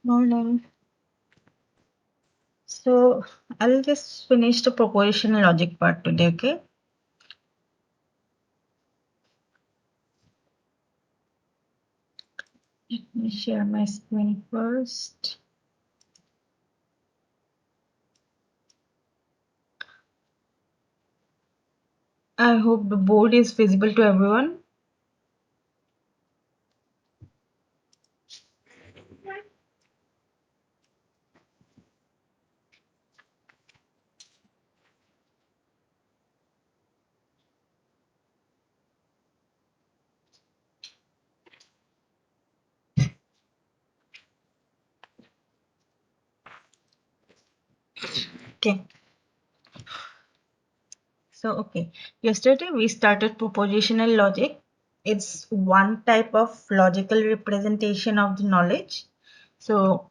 Morning. So I'll just finish the propositional logic part today, okay? Let me share my screen first. I hope the board is visible to everyone. Okay. Okay. Yesterday we started propositional logic. It's one type of logical representation of the knowledge. So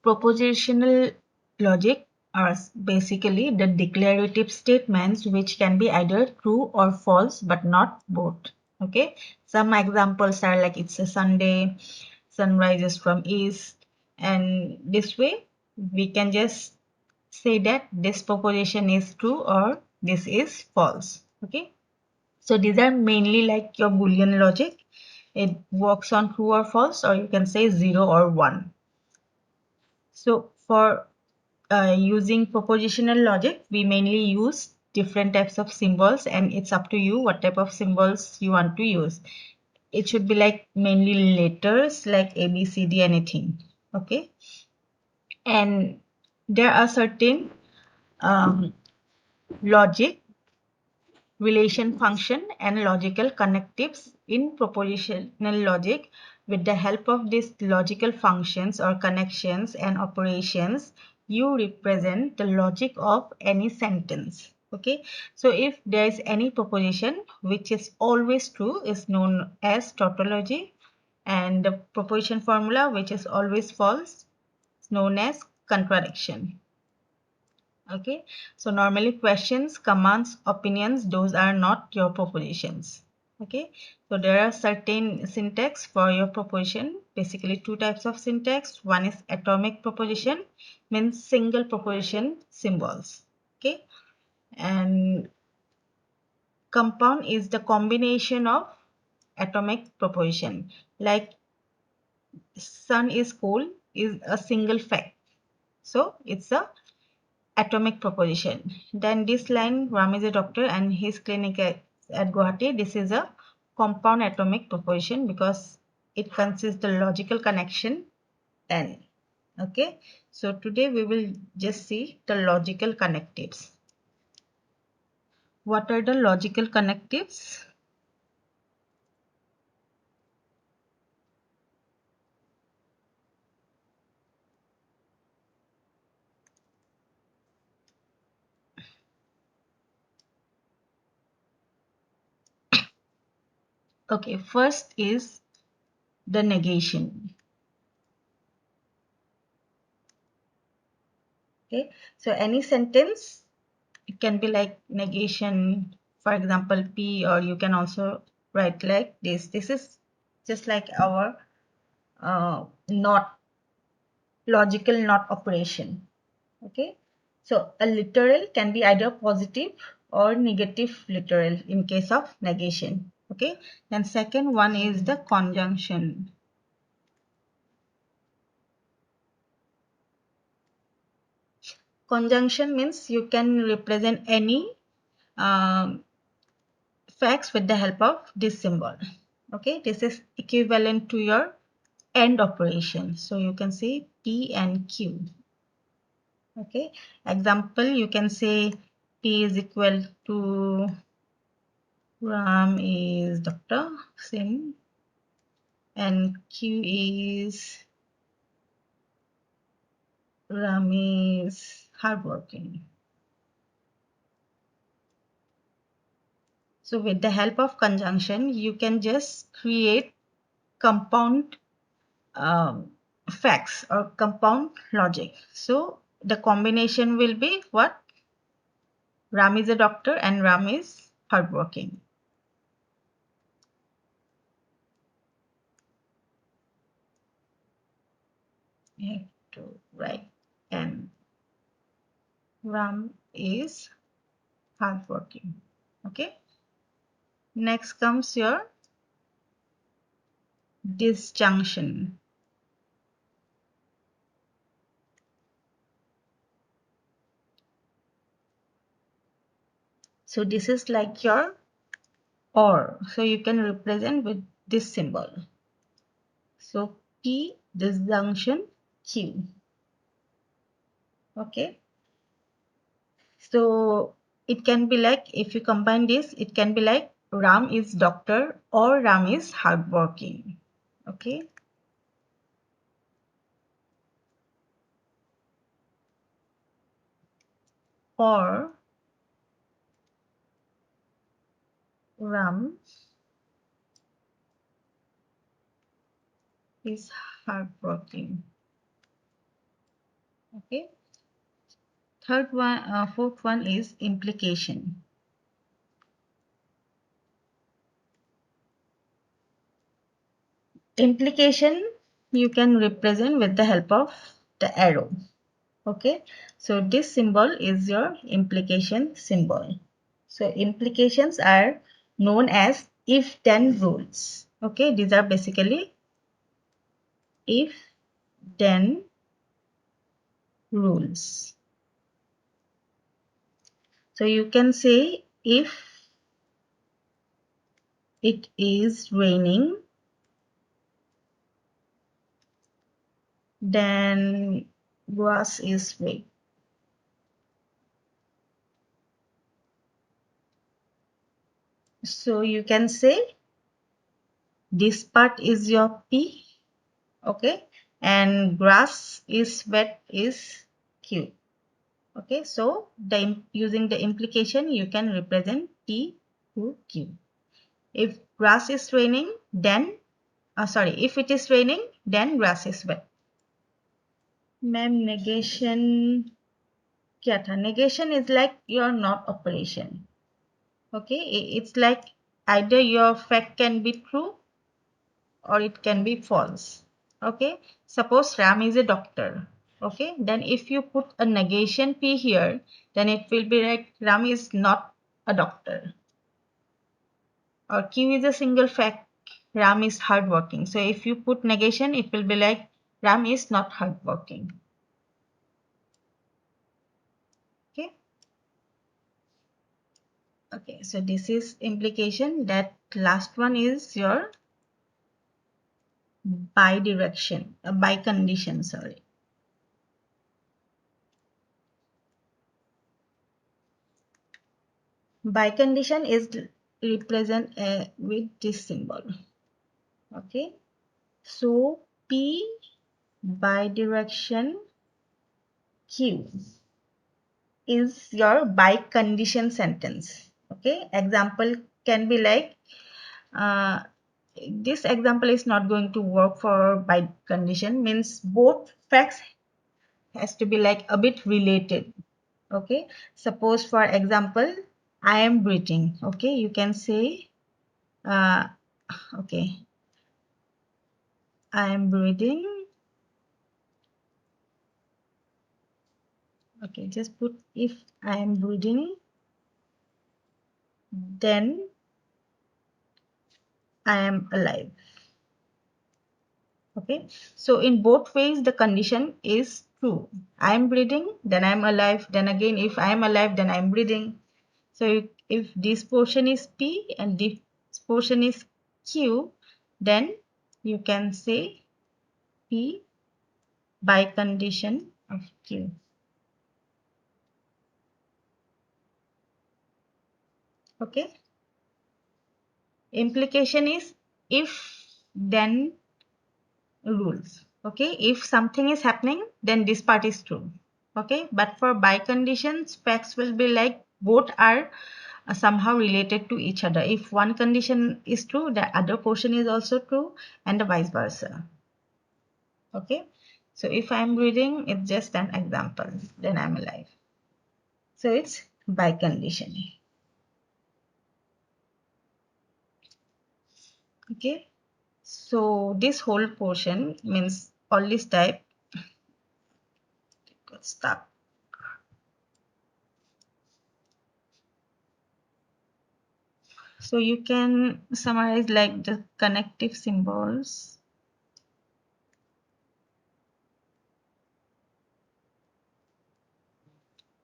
propositional logic are basically the declarative statements which can be either true or false but not both. Okay, some examples are like it's a Sunday, sun rises from east, and this way we can just say that this proposition is true or this is false. Okay, so these are mainly like your Boolean logic. It works on true or false, or you can say 0 or 1. So for using propositional logic, we mainly use different types of symbols, and it's up to you what type of symbols you want to use. It should be like mainly letters like A, B, C, D, anything. Okay. And there are certain um, logic, relation function, and logical connectives in propositional logic. With the help of these logical functions or connections and operations, you represent the logic of any sentence. Okay, so if there is any proposition which is always true is known as tautology, and the proposition formula which is always false is known as contradiction. Okay, so normally questions, commands, opinions, those are not your propositions. Okay, so there are certain syntax for your proposition, basically two types of syntax. One is atomic proposition, means single proposition symbols. Okay, and compound is the combination of atomic proposition, like sun is cool is a single fact, so it's a atomic proposition. Then this line, Ram is a doctor and his clinic at Guwahati, this is a compound atomic proposition because it consists the logical connection N. Okay, so today we will just see the logical connectives. What are the logical connectives? Okay, first is the negation. Okay, so any sentence, it can be like negation, for example P, or you can also write like this is just like our not logical not operation. Okay, so a literal can be either positive or negative literal in case of negation. Okay, then second one is the conjunction. Conjunction means you can represent any um, facts with the help of this symbol. Okay, this is equivalent to your AND operation. So you can say P and Q. Okay, example, you can say P is equal to Ram is Dr. Singh and Q is Ram is hardworking. So with the help of conjunction, you can just create compound facts or compound logic. So the combination will be what? Ram is a doctor and Ram is hardworking. You have to write and Ram is hardworking. Okay. Next comes your disjunction. So this is like your or. So you can represent with this symbol. So P disjunction Q. Okay. So it can be like, if you combine this, it can be like Ram is doctor or Ram is hardworking. Okay. Or Ram is hardworking. Okay. Fourth one is implication. Implication you can represent with the help of the arrow. Okay, so this symbol is your implication symbol. So implications are known as if then rules. Okay, these are basically if then rules. So you can say if it is raining, then grass is red. So you can say this part is your P, okay, and grass is wet is Q. Okay, so using the implication you can represent P to Q. If grass is raining, then if it is raining, then grass is wet. Ma'am, negation क्या था? Negation is like your not operation. Okay, it's like either your fact can be true or it can be false. Okay, suppose Ram is a doctor. Okay, then if you put a negation P here, then it will be like Ram is not a doctor. Or Q is a single fact, Ram is hardworking. So if you put negation, it will be like Ram is not hardworking. Okay. Okay, so this is implication. That last one is your by condition, sorry. By condition is represent with this symbol. Okay, so P bidirection Q is your by condition sentence. Okay, example can be like uh, this example is not going to work for by condition, means both facts has to be like a bit related. Okay, suppose for example I am breathing. Okay, you can say uh, okay, I am breathing. Okay, just put if I am breathing, then I am alive. Okay, so in both ways the condition is true. I am breathing, then I am alive. Then again, if I am alive, then I am breathing. So if this portion is P and this portion is Q, then you can say P by condition of Q. Okay. Implication is if then rules. Okay. If something is happening, then this part is true. Okay. But for by conditions, facts will be like both are somehow related to each other. If one condition is true, the other portion is also true, and the vice versa. Okay, so if I'm reading, it's just an example, then I'm alive. So it's by condition. Okay, so this whole portion means all this type got stuck. So you can summarize like the connective symbols.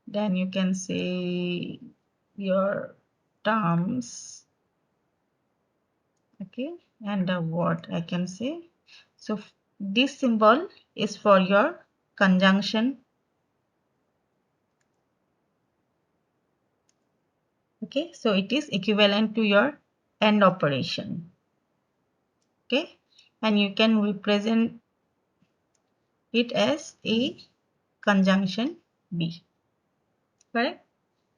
Then you can say your terms. Okay, and what I can say. So this symbol is for your conjunction. Okay, so it is equivalent to your AND operation. Okay, and you can represent it as a conjunction B. Correct?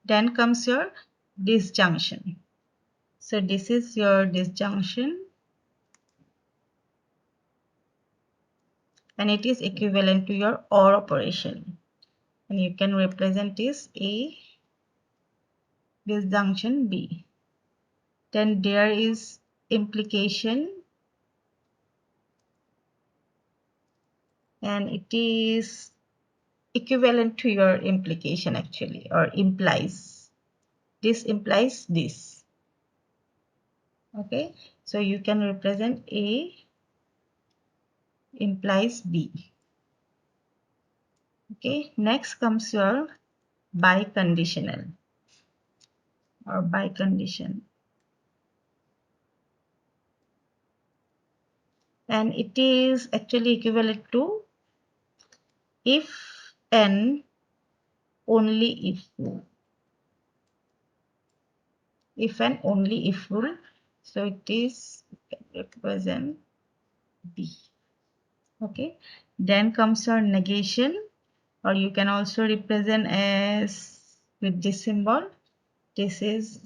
Then comes your disjunction. So this is your disjunction, and it is equivalent to your OR operation. And you can represent this A disjunction B. Then there is implication, and it is equivalent to your implication actually, or implies. This implies this. Okay, so you can represent A implies B. Okay, next comes your biconditional or bicondition, and it is actually equivalent to if and only if and only if rule. So it is represent B. Okay, then comes your negation, or you can also represent as with this symbol. This is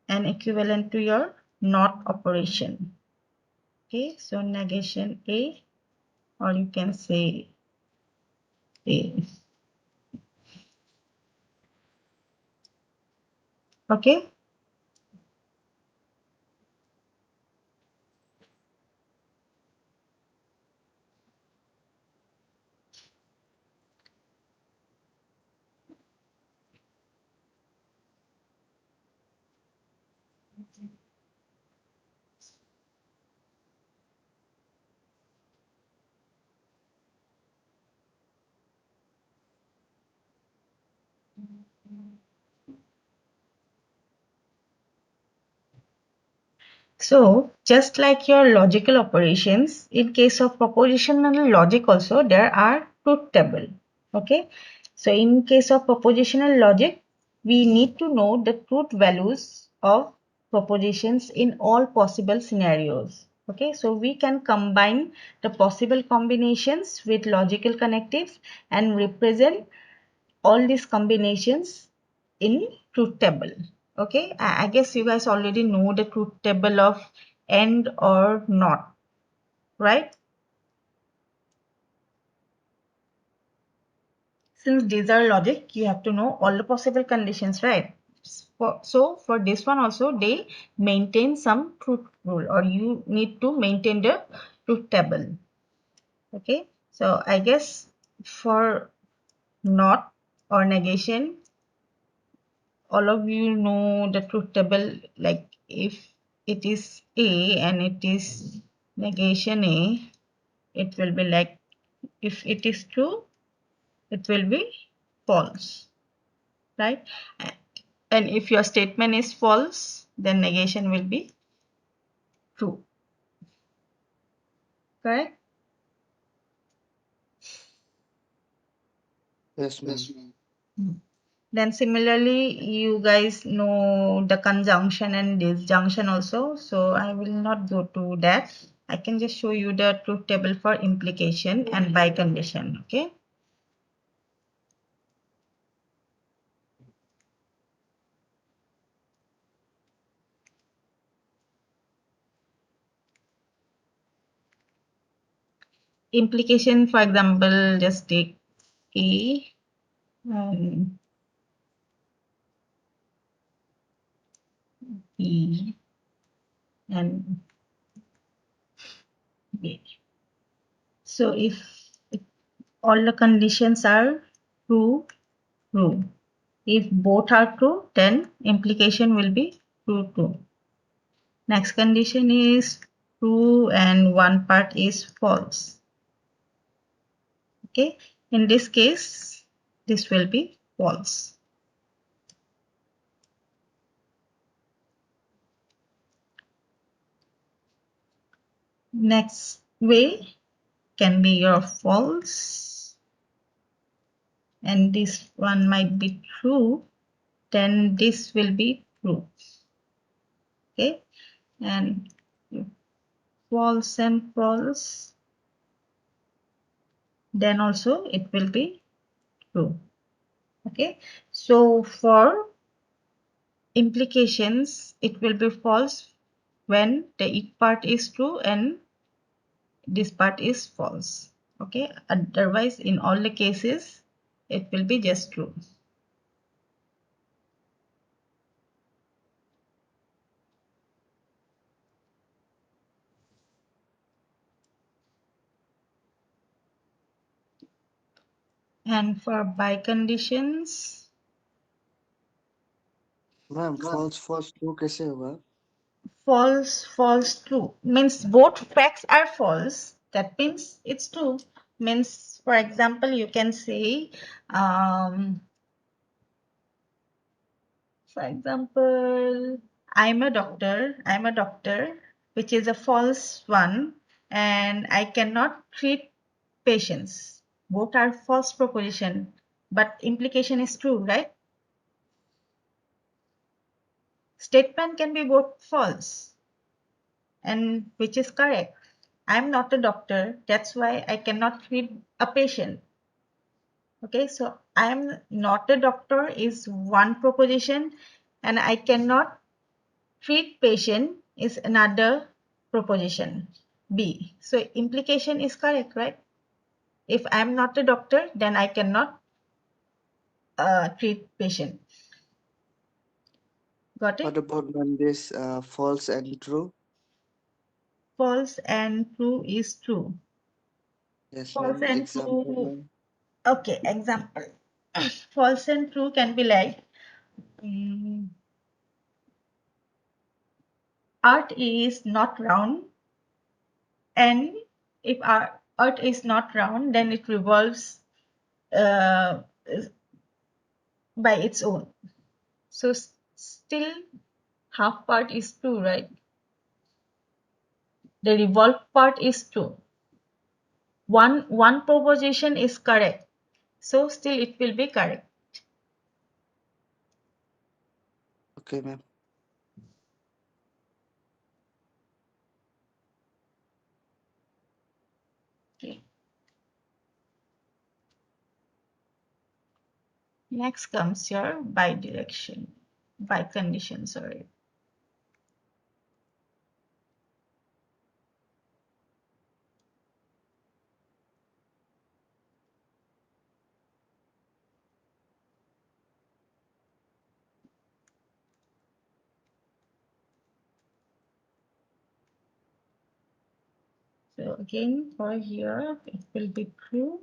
an equivalent to your not operation. Okay, so negation A, or you can say A. Okay, so just like your logical operations, in case of propositional logic also there are truth table. Okay, so in case of propositional logic, we need to know the truth values of propositions in all possible scenarios. Okay, so we can combine the possible combinations with logical connectives and represent all these combinations in truth table. Okay, I guess you guys already know the truth table of AND or not, right? Since these are logic, you have to know all the possible conditions, right? So for this one also, they maintain some truth rule, or you need to maintain the truth table. Okay, so I guess for not or negation, all of you know the truth table. Like if it is A and it is negation A, it will be like, if it is true, it will be false, right? And if your statement is false, then negation will be true. Correct? Yes, ma'am. Hmm. Then similarly, you guys know the conjunction and disjunction also. So I will not go to that. I can just show you the truth table for implication and bicondition. Okay. Implication, for example, just take A and B and B. So if all the conditions are true, true. If both are true, then implication will be true, true. Next condition is true and one part is false. Okay, in this case, this will be false. Next way can be your false, and this one might be true, then this will be true. Okay, and false and false, then also it will be true. Okay, so for implications, it will be false when the each part is true and this part is false. Okay, otherwise in all the cases it will be just true. And for by conditions, ma'am false false true कैसे होगा? false, false, true means both facts are false. That means it's true. Means, for example, you can say, for example, I'm a doctor, which is a false one, and I cannot treat patients. Both are false proposition, but implication is true, right? Statement can be both false and which is correct. I'm not a doctor, that's why I cannot treat a patient. Okay, so I'm not a doctor is one proposition, and I cannot treat patient is another proposition, B. So implication is correct, right? If I'm not a doctor, then I cannot treat patient. Got What it? about when this false and true? False and true is true. Yes, False ma'am. and Example, true. ma'am. Okay, example. False and true can be like, mm, Earth is not round, and if our Earth is not round, then it revolves uh, by its own. So still half part is true, right? The revolve part is true. One proposition is correct, so still it will be correct. Okay, ma'am. Okay. Next comes your bidirection, by condition, sorry. So again, for here, it will be true,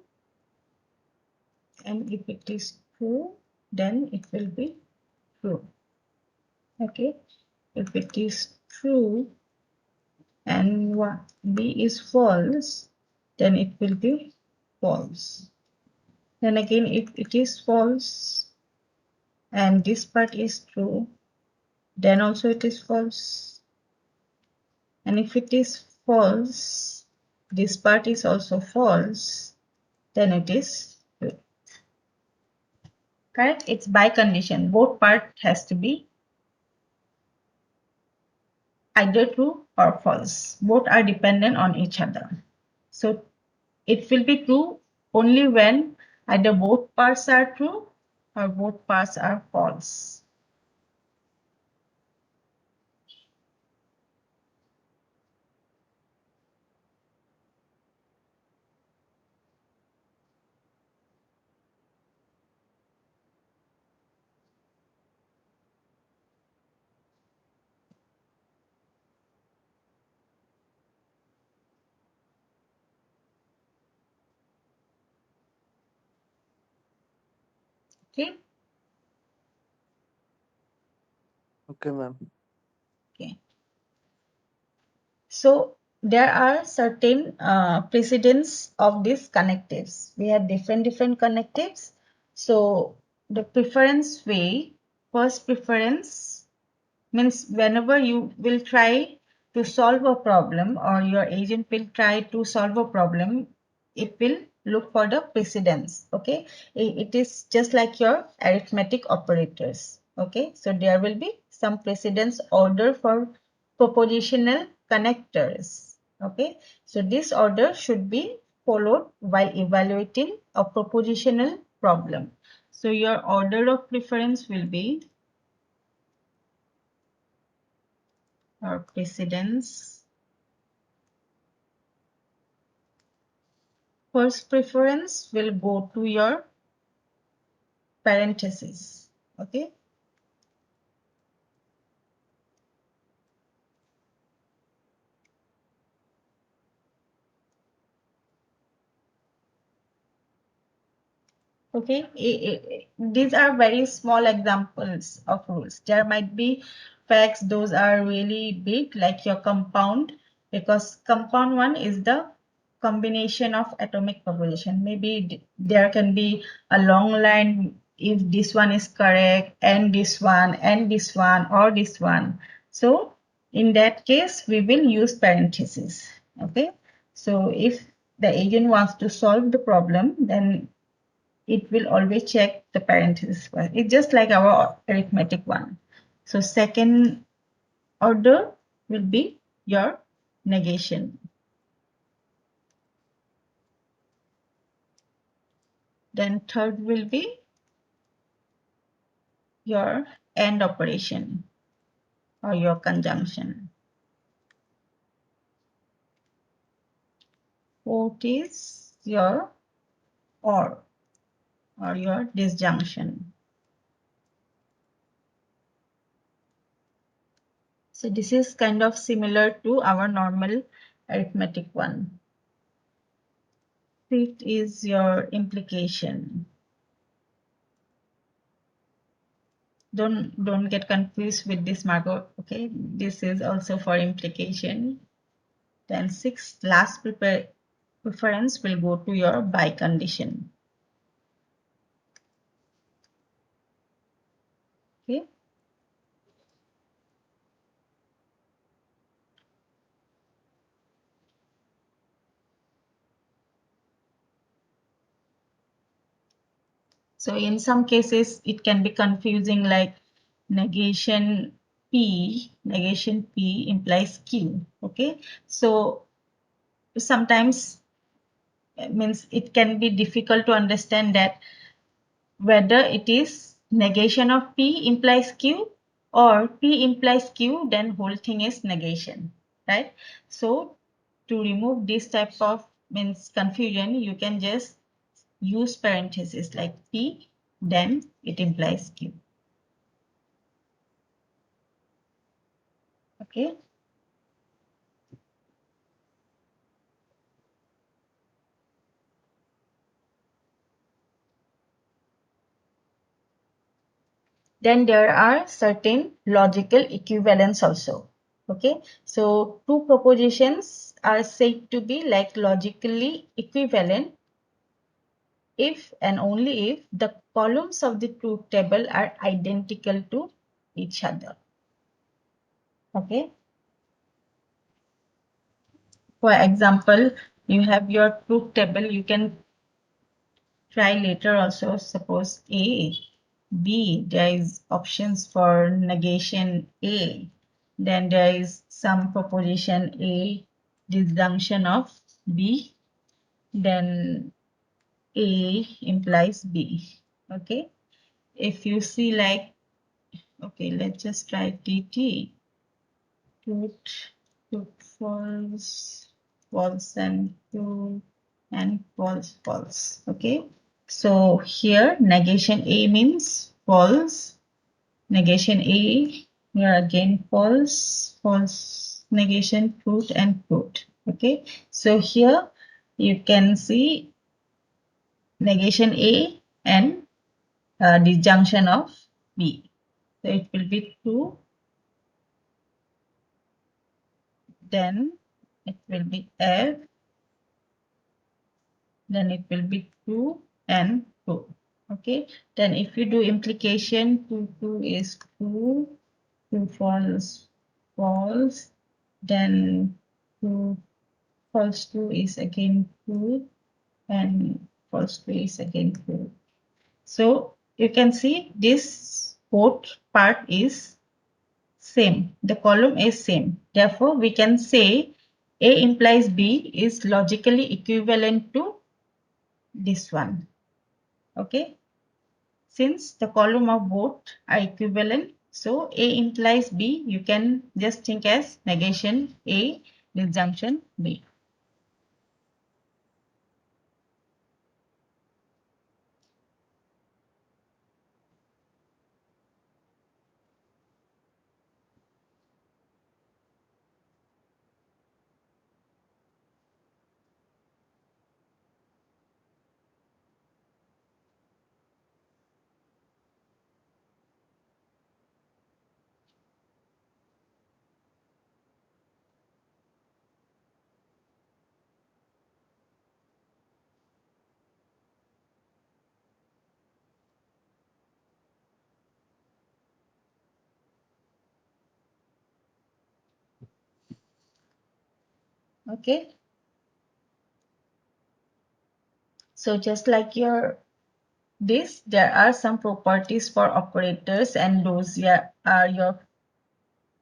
and if it is true, then it will be true. Okay, if it is true and B is false, then it will be false. Then again, if it is false and this part is true, then also it is false. And if it is false, this part is also false, then it is true. Correct? It's by condition. Both part has to be either true or false. Both are dependent on each other. So it will be true only when either both parts are true or both parts are false. Okay. Okay, ma'am. Okay. So there are certain precedents of these connectives. We have different connectives. So the preference way, first preference means whenever you will try to solve a problem or your agent will try to solve a problem, it will look for the precedence. Okay, it is just like your arithmetic operators. Okay, so there will be some precedence order for propositional connectors. Okay, so this order should be followed while evaluating a propositional problem. So your order of preference will be, or precedence, first preference will go to your parentheses. Okay, okay, these are very small examples of rules. There might be facts, those are really big, like your compound, because compound one is the combination of atomic population. Maybe there can be a long line if this one is correct, and this one, and this one, or this one. So in that case, we will use parentheses. Okay, so if the agent wants to solve the problem, then it will always check the parentheses first. It's just like our arithmetic one. So second order will be your negation. Then third will be your AND operation or your conjunction. Fourth is your or your disjunction. So this is kind of similar to our normal arithmetic one. Fifth is your implication. Don't get confused with this marker. Okay, this is also for implication. Then sixth, last preference will go to your by condition. Okay, so in some cases it can be confusing, like negation p implies q. Okay, so sometimes means it can be difficult to understand that whether it is negation of P implies Q or P implies Q, then whole thing is negation, right? So to remove this type of means confusion, you can just use parentheses like P, then it implies Q. Okay. Then there are certain logical equivalence also. Okay, so two propositions are said to be like logically equivalent if and only if the columns of the truth table are identical to each other. Okay, for example, you have your truth table. You can try later also. Suppose A, B, there is options for negation A. Then there is some proposition A, disjunction of B. Then A implies B. Okay, if you see like, okay, let's just try TT. Truth, truth, false, false, and true, and false, false. Okay. So here negation A means false. Negation A, here again false, false, negation truth, and truth. Okay. So here you can see negation A and disjunction of B. So it will be true, then it will be F, then it will be true and true. Okay, then if you do implication, true is true, true false false, then true false true is again true, and false true is again true. So you can see this both part is same. The column is same. Therefore, we can say A implies B is logically equivalent to this one. Okay. Since the column of both are equivalent, so A implies B, you can just think as negation A, disjunction B. Okay. So just like your this, there are some properties for operators, and those are your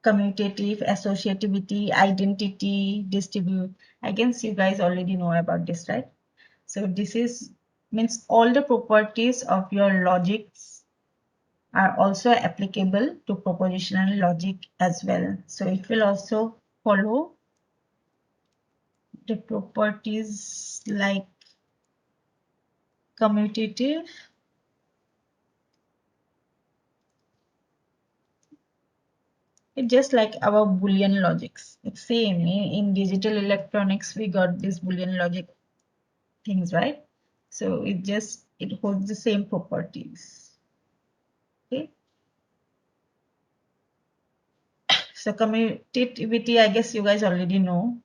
commutative, associativity, identity, distribute. I guess you guys already know about this, right? So this is means all the properties of your logics are also applicable to propositional logic as well. So it will also follow the properties like commutative. It's just like our Boolean logics. It's same in digital electronics. We got this Boolean logic things, right? So it holds the same properties. Okay. So commutativity, I guess you guys already know,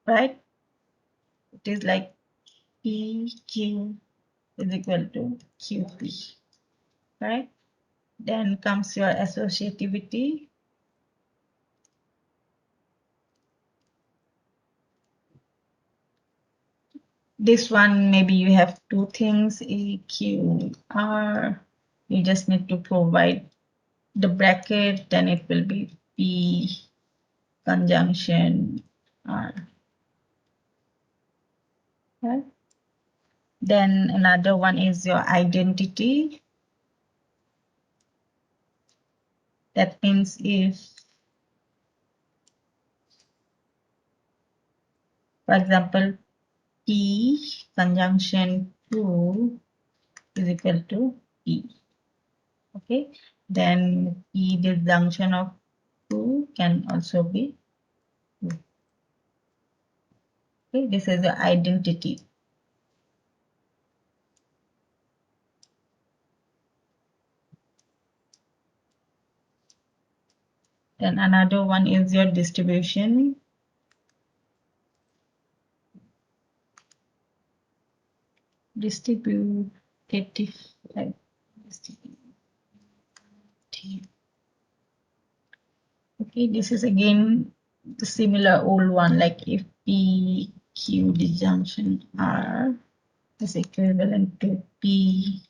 right? It is like PQ is equal to QP, right? Then comes your associativity. This one, maybe you have two things, EQR. You just need to provide the bracket, then it will be P conjunction R. Right? Then another one is your identity. That means if, for example, P conjunction 2 is equal to P. Okay, then P disjunction of 2 can also be 2. Okay, this is the identity. Then another one is your distribution. Distributive type. Distributive. Okay, this is again the similar old one, like if P Q disjunction R is equivalent to P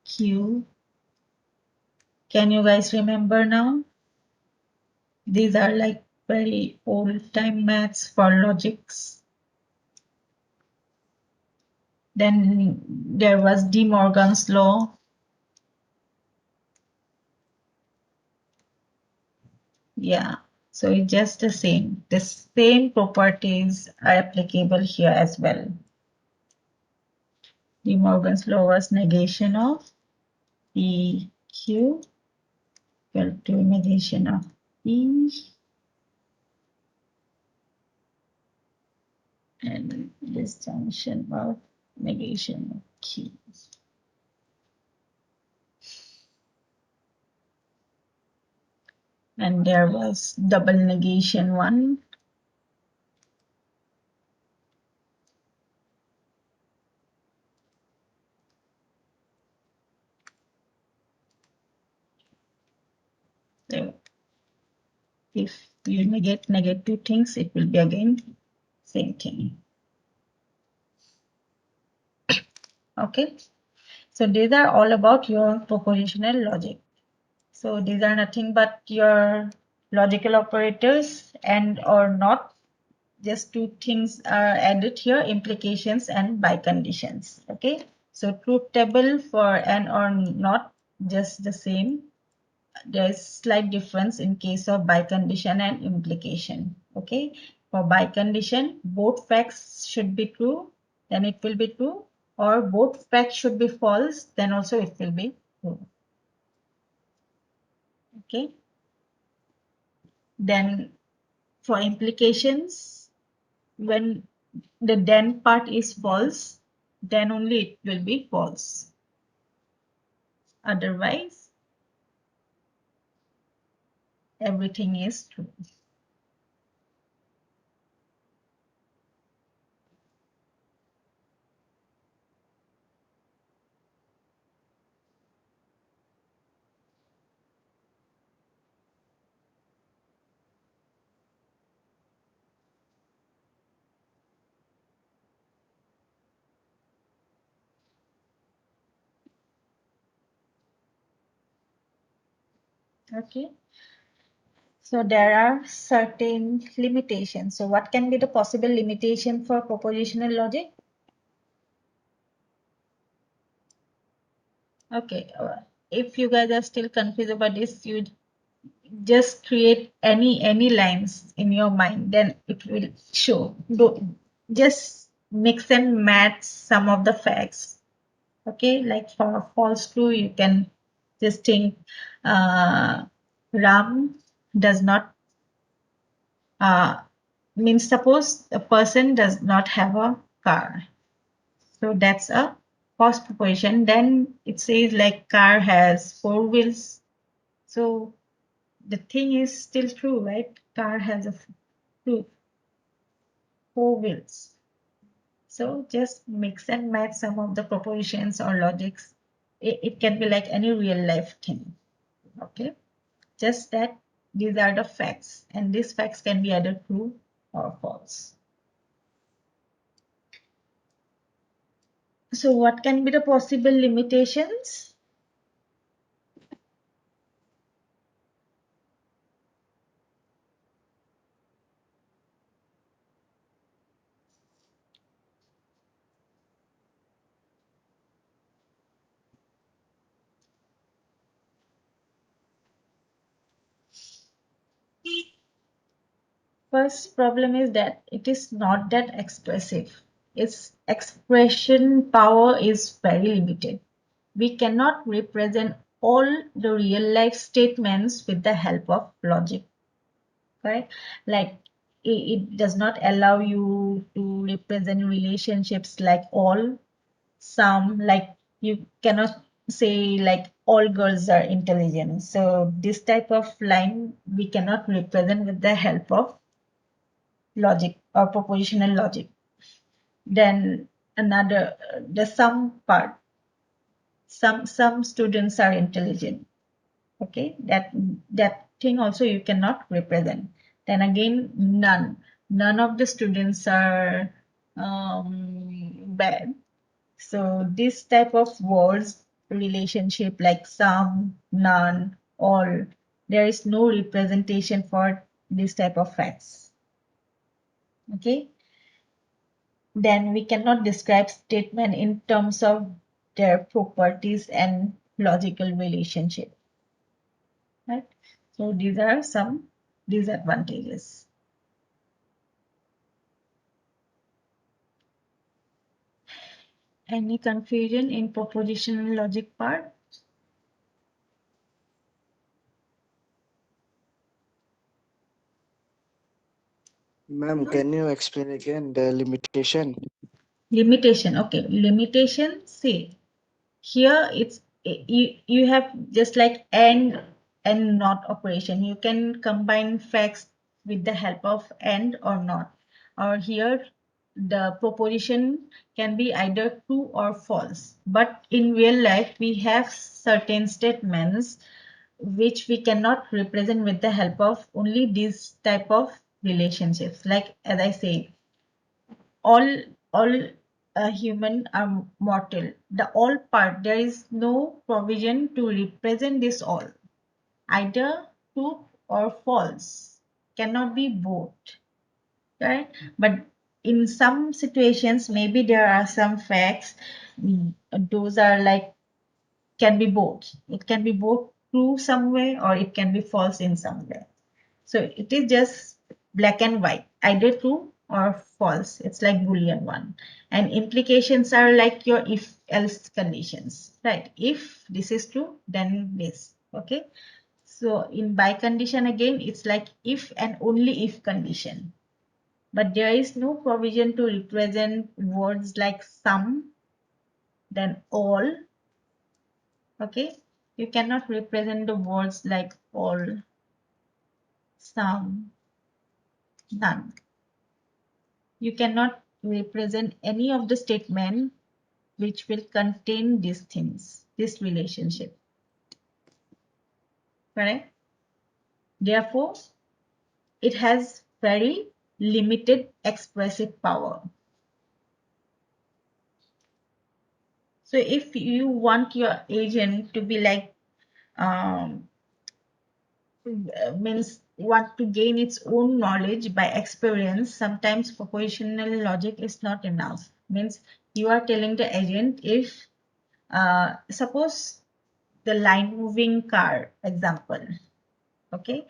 Q. Can you guys remember now? These are like very old time maths for logics. Then there was De Morgan's law. Yeah, so it's just the same. The same properties are applicable here as well. De Morgan's law was negation of PQ equal to negation of P, and disjunction of negation of key. And there was double negation one. So if you negate two things, it will be again same thing. Okay. So these are all about your propositional logic. So these are nothing but your logical operators and or not. Just two things are added here, implications and by conditions. Okay. So truth table for and or not, just the same. There's slight difference in case of by condition and implication. Okay. For by condition, both facts should be true, then it will be true, or both facts should be false, then also it will be true. Okay. Then for implications, when the then part is false, then only it will be false. Otherwise, everything is true. Okay. So there are certain limitations. So what can be the possible limitation for propositional logic? Okay, if you guys are still confused about this, you just create any lines in your mind, then it will show. Just mix and match some of the facts. Okay, like for false true, you can just think uh, Ram does not means suppose a person does not have a car. So that's a false proposition. Then it says like car has four wheels. So the thing is still true, right? Car has a two, four wheels. So just mix and match some of the propositions or logics. It can be like any real life thing. Okay. Just that these are the facts, and these facts can be either true or false. So what can be the possible limitations? First problem is that it is not that expressive. Its expression power is very limited. We cannot represent all the real life statements with the help of logic, right? Like it does not allow you to represent relationships like all, some, like you cannot say like all girls are intelligent. So this type of line we cannot represent with the help of logic or propositional logic. Then another, the some part, some students are intelligent. Okay, that thing also you cannot represent. Then again, none of the students are bad. So this type of words, relationship like some, none, all, there is no representation for this type of facts. Okay, then we cannot describe statement in terms of their properties and logical relationship, right? So these are some disadvantages. Any confusion in propositional logic part? Ma'am, can you explain again the limitation? Limitation. Okay, limitation. See, here it's you have just like and not operation. You can combine facts with the help of and or not. Or here the proposition can be either true or false. But in real life, we have certain statements which we cannot represent with the help of only these type of relationships. Like as I say, all human are mortal. The all part, there is no provision to represent this all. Either true or false. Cannot be both. Right? But in some situations, maybe there are some facts. Those are like can be both. It can be both true somewhere or it can be false in somewhere. So it is just black and white, either true or false. It's like Boolean one. And implications are like your if else conditions, right? If this is true, then this. Okay. So in by condition again, it's like if and only if condition. But there is no provision to represent words like some, then all. Okay. You cannot represent the words like all, some, none. You cannot represent any of the statement which will contain these things, this relationship, correct? Therefore, it has very limited expressive power. So if you want your agent to be like, um, means want to gain its own knowledge by experience, sometimes propositional logic is not enough. Means you are telling the agent if, suppose the line moving car example, okay,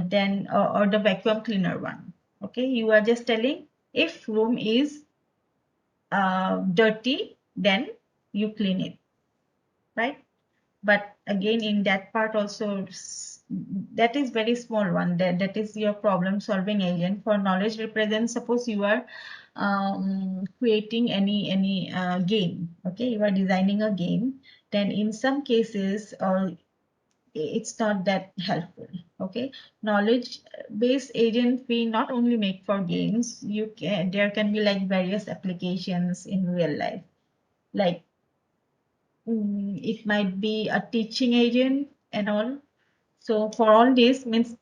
then or the vacuum cleaner one, okay, you are just telling if room is dirty, then you clean it, right? But again in that part also, that is very small one, that is your problem solving agent. For knowledge represents, suppose you are creating any game, okay, you are designing a game, then in some cases or it's not that helpful. Okay, knowledge based agent we not only make for games, you can there can be like various applications in real life, like it might be a teaching agent and all. So for all this means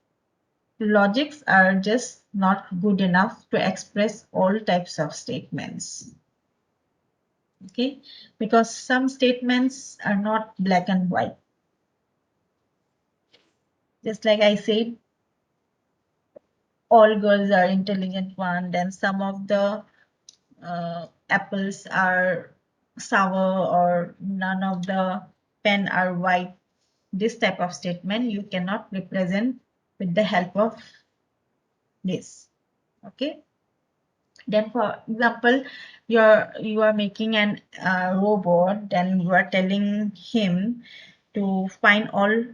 logics are just not good enough to express all types of statements. Okay, because some statements are not black and white. Just like I said, all girls are intelligent one, then some of the apples are sour or none of the pen are white. This type of statement you cannot represent with the help of this. Okay. Then for example, you are making an robot, then you are telling him to find all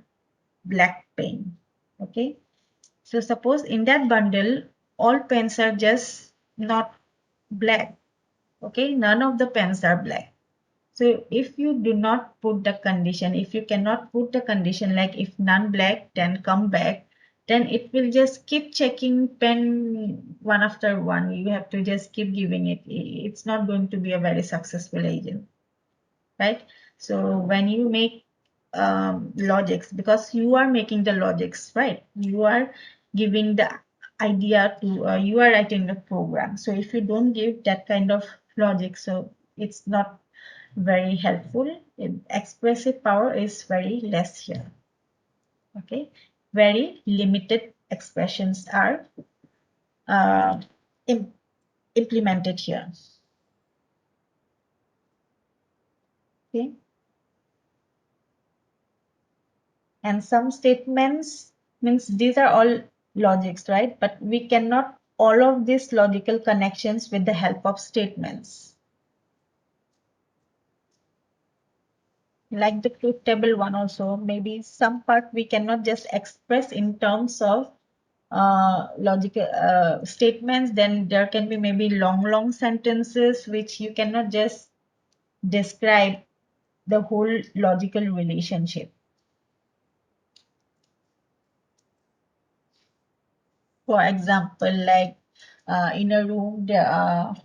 black pen. Okay. So suppose in that bundle, all pens are just not black. Okay, none of the pens are black. So if you do not put the condition, if you cannot put the condition like if none black, then come back, then it will just keep checking pen one after one. You have to just keep giving it. It's not going to be a very successful agent, right? So when you make logics, because you are making the logics, right? You are giving the idea to, you are writing the program. So if you don't give that kind of logic, so it's not very helpful. Expressive power is very less here. Okay, very limited expressions are uh, im implemented here. Okay, and some statements means these are all logics, right? But we cannot all of these logical connections with the help of statements. Like the truth table one also, maybe some part we cannot just express in terms of logical statements, then there can be maybe long sentences which you cannot just describe the whole logical relationship. For example, like in a room there are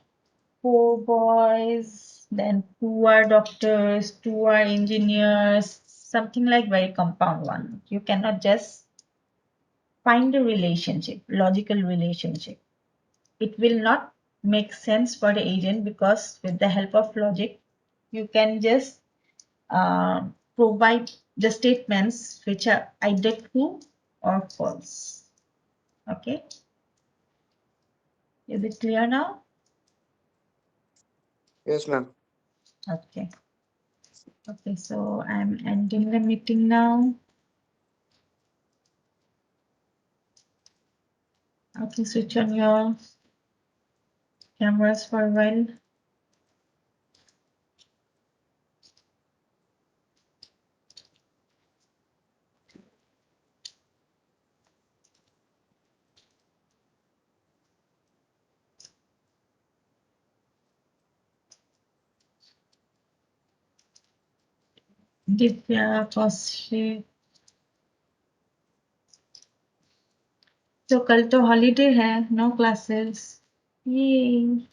four boys, then two are doctors, two are engineers, something like very compound one. You cannot just find a relationship, logical relationship. It will not make sense for the agent because with the help of logic, you can just provide the statements which are either true or false. Okay, is it clear now? Yes, ma'am. Okay. Okay, so I'm ending the meeting now. Okay, switch on your cameras for a while. Divya Kaushik तो कल तो holiday है no classes ये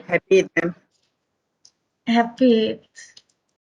Happy then. Happy